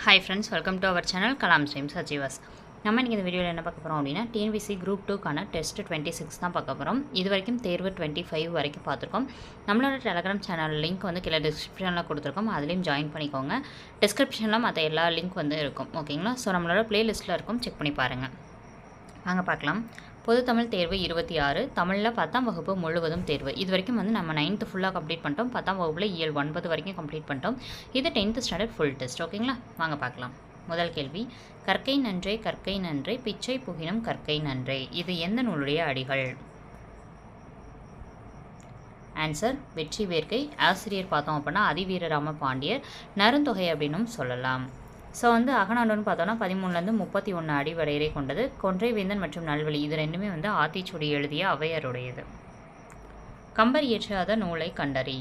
Hi friends, welcome to our channel Kalam Streams Achievers. நம்ம இன்றைக்கி இந்த வீடியோவில் என்ன பார்க்க போகிறோம் அப்படின்னா டிஎன்பிசி குரூப் 2க்கான டெஸ்ட் 26 தான் பார்க்க போகிறோம். இது வரைக்கும் தேர்வு 25 வரைக்கும் பார்த்துருக்கோம். நம்மளோட டெலகிராம் சேனல் லிங்க் வந்து கீழே டிஸ்கிரிப்ஷனில் கொடுத்துருக்கோம். அதுலேயும் ஜாயின் பண்ணிக்கோங்க. டிஸ்கிரிப்ஷனில் மற்ற எல்லா லிங்க் வந்து இருக்கும். ஓகேங்களா? ஸோ நம்மளோட பிளேலிஸ்ட்டில் இருக்கும், செக் பண்ணி பாருங்கள். வாங்க பார்க்கலாம். பொது தமிழ் தேர்வு 26, தமிழில் 10ஆம் வகுப்பு முழுவதும் தேர்வு. இது வரைக்கும் வந்து நம்ம 9th ஃபுல்லாக கம்ப்ளீட் பண்ணிட்டோம். 10ஆம் வகுப்பில் இயல் 9 வரைக்கும் கம்ப்ளீட் பண்ணிட்டோம். இது 10th ஸ்டாண்டர்ட் ஃபுல் டெஸ்ட். ஓகேங்களா? வாங்க பார்க்கலாம். முதல் கேள்வி, கற்கை நன்றே கற்கை நன்றே பிச்சை புகினும் கற்கை நன்றே. இது எந்த நூலுடைய அடிகள்? ஆன்சர் வெற்றி வேர்க்கை. ஆசிரியர் பார்த்தோம் அப்படின்னா அதிவீரராம பாண்டியர். நருந்தொகை அப்படின்னும் சொல்லலாம். ஸோ வந்து அகநானூறுன்னு பார்த்தோன்னா 13லேருந்து 31 அடி வரையறை கொண்டது. கொன்றை வேந்தன் மற்றும் நல்வழி இது ரெண்டுமே வந்து ஆத்திச்சூடி எழுதிய ஔவையாருடையது. கம்பர் இயற்றாத நூலை கண்டறி.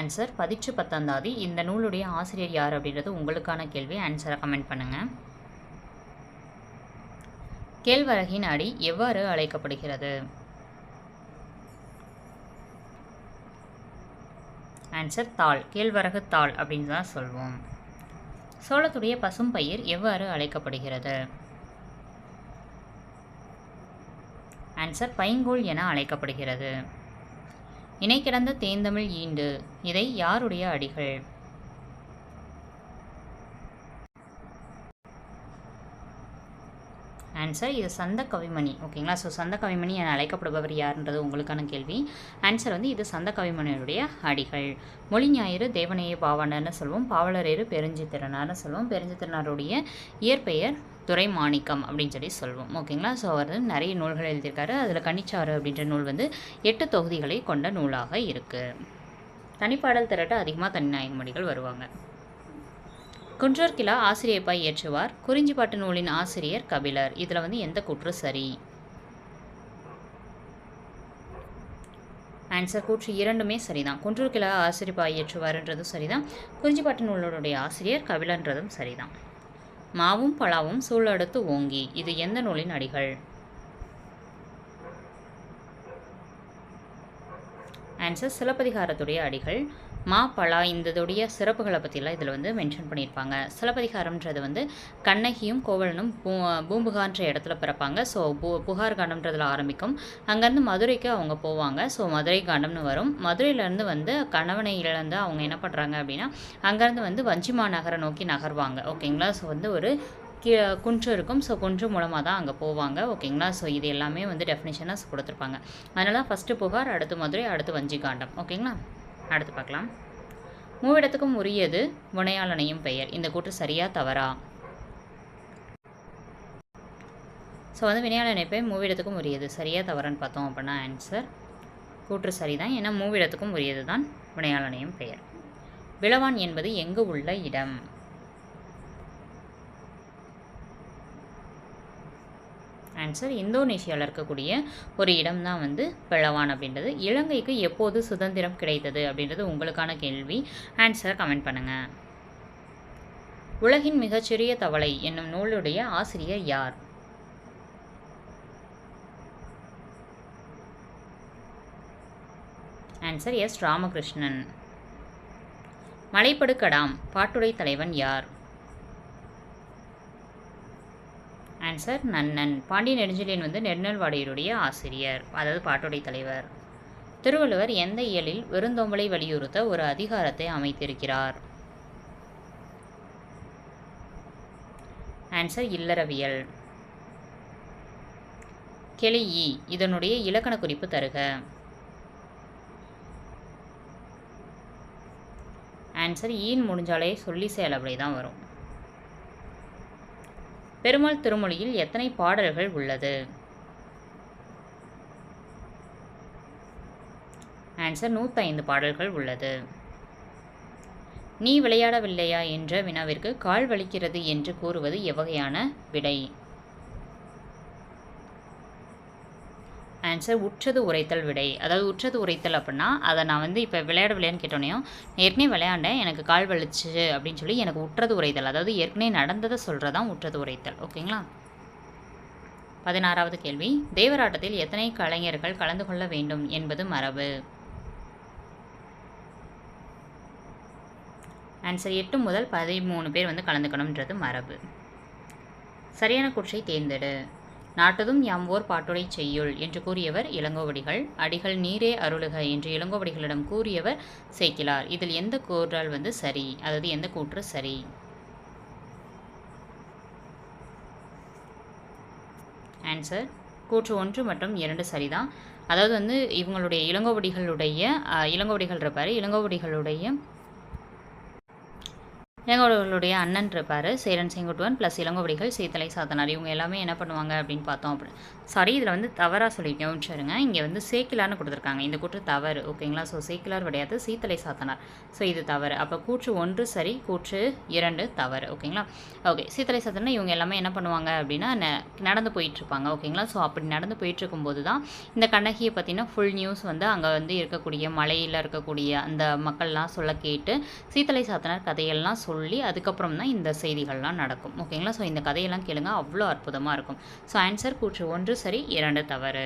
ஆன்சர் பதிற்று பத்தந்தாதி. இந்த நூலுடைய ஆசிரியர் யார் அப்படின்றது உங்களுக்கான கேள்வி. ஆன்சரை கமெண்ட் பண்ணுங்கள். கேழ்வரகின் அடி எவ்வாறு அழைக்கப்படுகிறது? ஆன்சர் தாள். கேழ்வரகு தாள் அப்படின்னு தான் சொல்வோம். சோளத்துடைய பசும் பயிர் எவ்வாறு அழைக்கப்படுகிறது? ஆன்சர் பைங்கூழ் என அழைக்கப்படுகிறது. இணை கிடந்த தேந்தமிழ் ஈண்டு இதை யாருடைய அடிகள்? ஆன்சர் இது சந்த கவிமணி. ஓகேங்களா? ஸோ சந்த கவிமணி என அழைக்கப்படுபவர் யாருன்றது உங்களுக்கான கேள்வி. ஆன்சர் வந்து இது சந்த கவிமணியுடைய அடிகள். மொழி ஞாயிறு தேவனைய பாவாணர்னு சொல்லுவோம். பாவலரேறு பெருஞ்சித்திரனார்னு சொல்லுவோம். பெருஞ்சித்திரனாருடைய இயற்பெயர் துரை மாணிக்கம் அப்படின்னு சொல்லி சொல்லுவோம். ஓகேங்களா? ஸோ அவர் நிறைய நூல்கள் எழுதியிருக்காரு. அதில் கன்னிச்சாறு அப்படின்ற நூல் வந்து 8 தொகுதிகளை கொண்ட நூலாக இருக்குது. தனிப்பாடல் திரட்ட அதிகமாக தனிநாயகமடிகள் வருவாங்க. குன்றூர் கிழா ஆசிரியப்பாய் இயற்றுவார். குறிஞ்சிப்பாட்டு நூலின் ஆசிரியர் கபிலர். இதில் வந்து எந்த கூற்று சரி? ஆன்சர் கூற்று இரண்டுமே சரிதான். குன்றூர் கிழா ஆசிரியப்பாய் இயற்றுவார்ன்றதும் சரிதான். குறிஞ்சிப்பாட்டு நூலுடைய ஆசிரியர் கபிலன்றதும் சரிதான். மாவும் பலாவும் சூழடுத்து ஓங்கி இது எந்த நூலின் அடிகள்? ஆன்சர் சிலப்பதிகாரத்துடைய அடிகள். மா பலா இந்ததுடைய சிறப்புகளை பற்றிலாம் இதில் வந்து மென்ஷன் பண்ணியிருப்பாங்க. சிலப்பதிகாரம்ன்றது வந்து கண்ணகியும் கோவலனும் பூம்புகார்ன்ற இடத்துல பிறப்பாங்க. ஸோ புகார் காண்டம்ன்றதில் ஆரம்பிக்கும். அங்கேருந்து மதுரைக்கு அவங்க போவாங்க. ஸோ மதுரை காண்டம்னு வரும். மதுரையிலேருந்து வந்து கணவனை இழந்து அவங்க என்ன பண்ணுறாங்க அப்படின்னா அங்கேருந்து வந்து வஞ்சிமா நகரை நோக்கி நகர்வாங்க. ஓகேங்களா? ஸோ வந்து ஒரு குன்று இருக்கும். ஸோ குன்று மூலமாக தான் அங்கே போவாங்க. ஓகேங்களா? ஸோ இது எல்லாமே வந்து டெஃபினேஷனாக கொடுத்துருப்பாங்க. அதனால ஃபஸ்ட்டு புகார், அடுத்து மதுரை, அடுத்து வஞ்சி காண்டம். ஓகேங்களா? அடுத்து பார்க்கலாம். மூவிடத்துக்கும் உரியது வினையாளனையும் பெயர். இந்த கூற்று சரியா தவறா? ஸோ வந்து வினையாளனை பெயர் மூவிடத்துக்கும் உரியது. சரியா தவறான்னு பார்த்தோம் அப்படின்னா ஆன்சர் கூற்று சரிதான். ஏன்னா மூவிடத்துக்கும் உரியது தான் வினையாளனையும் பெயர். விளவான் என்பது எங்கு உள்ள இடம்? ஆன்சர் இந்தோனேஷியாவில் இருக்கக்கூடிய ஒரு இடம் தான் வந்து பிளவான் அப்படின்றது. இலங்கைக்கு எப்போது சுதந்திரம் கிடைத்தது அப்படின்றது உங்களுக்கான கேள்வி. ஆன்சரை கமெண்ட் பண்ணுங்கள். உலகின் மிகச்சிறிய தவளை என்னும் நூலுடைய ஆசிரியர் யார்? Answer S Ramakrishnan. மலைப்படுகடாம் பாட்டுடை தலைவன் யார்? ஆன்சர் நன்னன். பாண்டிய நெடுஞ்செழியன் வந்து நெடுநல்வாடையருடைய ஆசிரியர், அதாவது பாட்டுடை தலைவர். திருவள்ளுவர் எந்த இயலில் விருந்தோம்பலை வலியுறுத்த ஒரு அதிகாரத்தை அமைத்திருக்கிறார்? ஆன்சர் இல்லறவியல். கெளியி இதனுடைய இலக்கண குறிப்பு தருக. ஆன்சர் ஈன் முடிஞ்சாலே சொல்லி செயலபடி தான் வரும். பெருமாள் திருமொழியில் எத்தனை பாடல்கள் உள்ளது? ஆன்சர் 105 பாடல்கள் உள்ளது. நீ விளையாடவில்லையா என்ற வினாவிற்கு கால் வலிக்கிறது என்று கூறுவது எவ்வகையான விடை? ஆன்சர் உற்றது உரைத்தல் விடை. அதாவது உற்றது உரைத்தல் அப்படின்னா அதை நான் வந்து இப்போ விளையாடவில்லையான்னு கேட்டோனையும் ஏற்கனவே விளையாண்டேன், எனக்கு கால் வலிச்சு அப்படின்னு சொல்லி எனக்கு உற்றது உரைத்தல், அதாவது ஏற்கனவே நடந்ததை சொல்கிறதான் உற்றது உரைத்தல். ஓகேங்களா? 16வது கேள்வி, தேவராட்டத்தில் எத்தனை கலைஞர்கள் கலந்து கொள்ள வேண்டும் என்பது மரபு? ஆன்சர் 8 முதல் 13 பேர் வந்து கலந்துக்கணுன்றது மரபு. சரியான கூற்றை தேர்ந்தெடு. நாட்டதும் யாம் ஓர் பாட்டுடை செய்யுள் என்று கூறியவர் இளங்கோவடிகள். அடிகள் நீரே அருளுக என்று இளங்கோவடிகளிடம் கூறியவர் சேக்கிழார். இதில் எந்த கூறல் வந்து சரி, அதாவது எந்த கூற்று சரி? ஆன்சர் கூற்று 1 மற்றும் 2 சரிதான். அதாவது வந்து இவங்களுடைய இளங்கோவடிகள் இருப்பார். இளங்கோவடிகளுடைய அண்ணன் இருப்பார், சேரன் செங்குட்டுவன் ப்ளஸ் இளங்கோவடிகள், சீத்தலை சாத்தனார். இவங்க எல்லாமே என்ன பண்ணுவாங்க அப்படின்னு பார்த்தோம். சாரி, இதில் வந்து தவறாக சொல்லியிருக்கேன், சரிங்க. இங்கே வந்து சேக்கிலார்னு கொடுத்துருக்காங்க. இந்த கூற்று தவறு, ஓகேங்களா? ஸோ சேக்கிலார் கிடையாது, சீத்தலை சாத்தனார். ஸோ இது தவறு. அப்போ கூற்று 1 சரி, கூற்று 2 தவறு, ஓகேங்களா? ஓகே, சீத்தலை சாத்தனார் இவங்க எல்லாமே என்ன பண்ணுவாங்க அப்படின்னா நடந்து போயிட்டுருப்பாங்க, ஓகேங்களா? ஸோ அப்படி நடந்து போயிட்டுருக்கும்போது தான் இந்த கண்ணகியை பற்றின ஃபுல் நியூஸ் வந்து அங்கே வந்து இருக்கக்கூடிய மலையில் இருக்கக்கூடிய அந்த மக்கள்லாம் சொல்ல கேட்டு சீத்தலை சாத்தனார் கதையெல்லாம் சொல்லி அதுக்கப்புறம் தான் இந்த செய்திகள்லாம் நடக்கும், ஓகேங்களா? ஸோ இந்த கதையெல்லாம் கேளுங்க, அவ்வளோ அற்புதமாக இருக்கும். ஸோ ஆன்சர் கூற்று 1 சரி, 2 தவறு.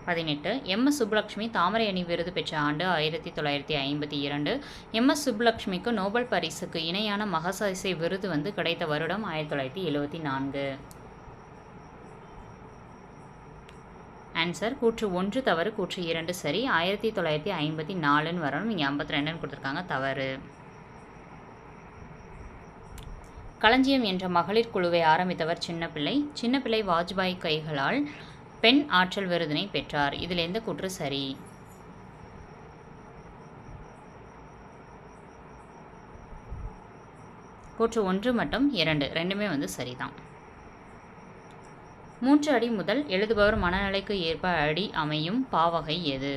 18. எம்.எஸ். சுப்புலட்சுமி தாமரை அணி விருது பெற்ற ஆண்டு 1952. எம்.எஸ். சுப்புலட்சுமிக்கு நோபல் பரிசுக்கு இணையான மகசாசை விருது வந்து கிடைத்த வருடம் 1974. ஆன்சர் கூற்று 1 தவறு, கூற்று 2 சரி. 1954 வரணும், இங்கே 52 கொடுத்துருக்காங்க, தவறு. களஞ்சியம் என்ற மகளிர் குழுவை ஆரம்பித்தவர் சின்னப்பிள்ளை. சின்னப்பிள்ளை வாஜ்பாய் கைகளால் பெண் ஆற்றல் விருதினை பெற்றார். இதில் எந்த கூற்று சரி? கூற்று 1 மற்றும் 2 ரெண்டுமே வந்து சரிதான். 3 அடி முதல் எழுதுபவர் மனநிலைக்கு ஏற்ப அடி அமையும் பாவகை எது?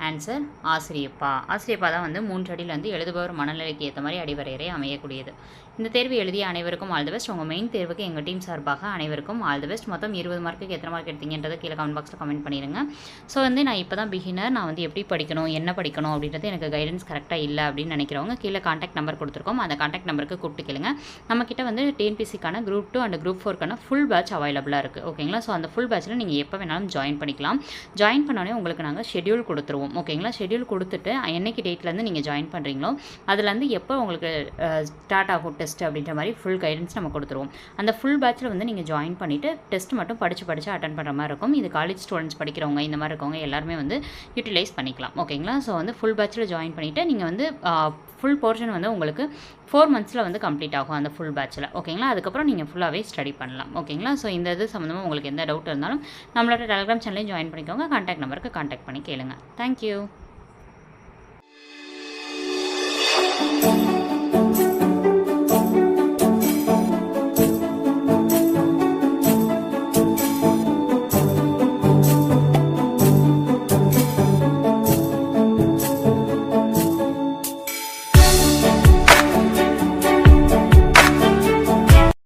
ஆன்சர் ஆசிரியப்பா. ஆசிரியப்பா தான் வந்து 3 அடியில் வந்து எழுதுபவர் மனநிலைக்கு ஏற்ற மாதிரி அடிவரையறை அமையக்கூடியது. இந்த தேர்வு எழுதிய அனைவருக்கும் ஆல் தி பெஸ்ட். உங்கள் மெயின் தேர்வுக்கு எங்கள் டீம் சார்பாக அனைவருக்கும் ஆல் தி பெஸ்ட். மொத்தம் 20 மார்க்குக்கு எத்தனை மார்க் எடுத்தீங்கன்றதை கீழே கமெண்ட் பாக்ஸில் கமெண்ட் பண்ணிடுங்க. ஸோ வந்து நான் இப்போ தான் பிகினர், நான் வந்து எப்படி படிக்கணும், என்ன படிக்கணும் அப்படின்றது எனக்கு கைடன்ஸ் கரெக்டாக இல்லை அப்படின்னு நினைக்கிறவங்க கீழே காண்டாக்ட் நம்பர் கொடுத்துருக்கோம். அந்த காண்டாக்ட் நம்பருக்கு கூப்பிட்டு கேளுங்க. நம்மக்கிட்ட வந்து டிஎன்பிசிக்கான குரூப் 2 அண்ட் குரூப் 4க்கான ஃபுல் பேட்ச் அவைலபிளாக இருக்குது, ஓகேங்களா? ஸோ அந்த ஃபுல் பேட்சில் நீங்கள் எப்போ வேணாலும் ஜாயின் பண்ணிக்கலாம். ஜாயின் பண்ணோடனே உங்களுக்கு நாங்கள் ஷெட்யூல் கொடுத்துருவோம், ஓகேங்களா? ஷெட்யூல் கொடுத்துட்டு என்னைக்கு டேட்லேருந்து நீங்கள் ஜாயின் பண்ணுறீங்களோ அதுலேருந்து எப்போ உங்களுக்கு ஸ்டார்ட் ஆகும் டெஸ்ட் அப்படின்ற மாதிரி ஃபுல் கைடன்ஸ் நம்ம கொடுத்துருவோம். அந்த ஃபுல் பேட்சில் வந்து நீங்கள் ஜாயின் பண்ணிவிட்டு டெஸ்ட் மட்டும் படித்து அட்டன் பண்ணுற மாதிரி இருக்கும். இது காலேஜ் ஸ்டூடெண்ட்ஸ் படிக்கிறவங்க இந்த மாதிரி இருக்கவங்க எல்லாருமே வந்து யூட்டிலைஸ் பண்ணிக்கலாம், ஓகேங்களா? ஸோ வந்து ஃபுல் பேட்சில் ஜாயின் பண்ணிவிட்டு நீங்கள் வந்து ஃபுல் போர்ஷன் வந்து உங்களுக்கு 4 monthஸில் வந்து கம்ப்ளீட் ஆகும் அந்த ஃபுல் பேட்சில், ஓகேங்களா? அதுக்கப்புறம் நீங்கள் ஃபுல்லாகவே ஸ்டடி பண்ணலாம், ஓகேங்களா? ஸோ இந்த இது சம்மந்தமாக உங்களுக்கு எந்த டவுட் இருந்தாலும் நம்மளோட டெலிகிராம் சேனலையும் ஜாயின் பண்ணிக்கோங்க. காண்டாக்ட் நம்பருக்கு காண்டாக்ட் பண்ணி கேளுங்க. தேங்க்யூ.